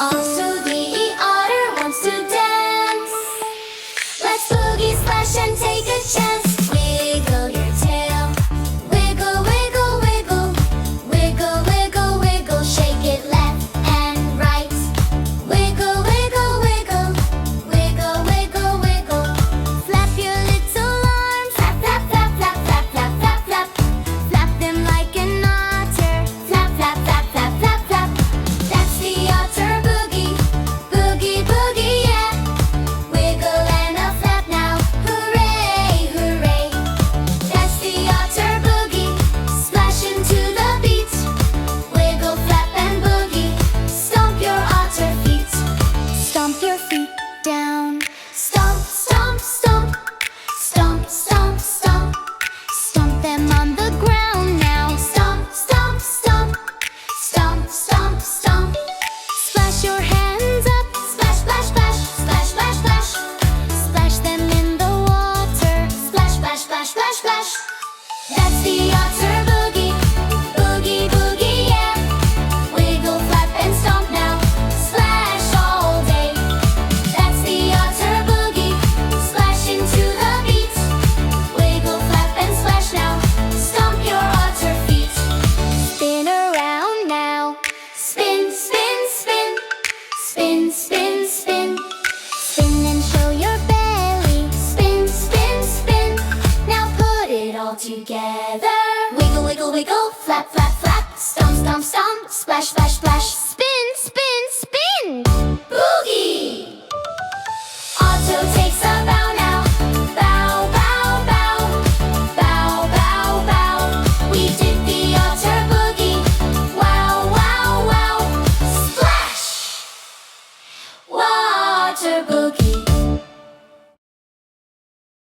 Otto the Otter wants to dance. Let's boogie, splash, and take a chance. Wiggle your tail. Wiggle, wiggle, wiggle. Wiggle, wiggle, wiggle. Shake it left and right. Wiggle, wiggle, wiggle. Wiggle, wiggle, wiggle. Flap your little arms. Flap, flap, flap, flap, flap, flap, flap, flap. Flap them like an otter. Flap, flap, flap, flap, flap, flap. That's the Otter Boogie. Boogie, boogie, yeah. Wiggle and a flap now. Hooray, hooray. That's the Otter Boogie. Splash into the beat. Wiggle, flap, and boogie. Stomp your otter feet. Stomp your feet down. Stomp, stomp, stomp. Stomp, stomp, stomp. Stomp them on the ground now. Stomp, stomp, stomp. Stomp, stomp, stomp. Splash your hands up. Splash, splash, splash. Splash, splash, splash. Splash them in the water. Splash, splash, splash, splash, splash. That's the Otter Boogie. Boogie, boogie, yeah. Wiggle, flap, and stomp now. Splash all day. That's the Otter Boogie. Splash into the beat. Wiggle, flap, and splash now. Stomp your otter feet. Spin around now. Spin, spin, spin. Spin, spin, spin. Spin and show your belly. Spin, spin, spin. Now put it all together. Wiggle, wiggle, wiggle. Flap, flap, flap. Stomp, stomp, stomp. Splash, splash, splash. Spin, spin, spin. Boogie! Otto takes a bow now. Bow, bow, bow. Bow, bow, bow. We did the Otter Boogie. Wow, wow, wow. Splash! Water Boogie.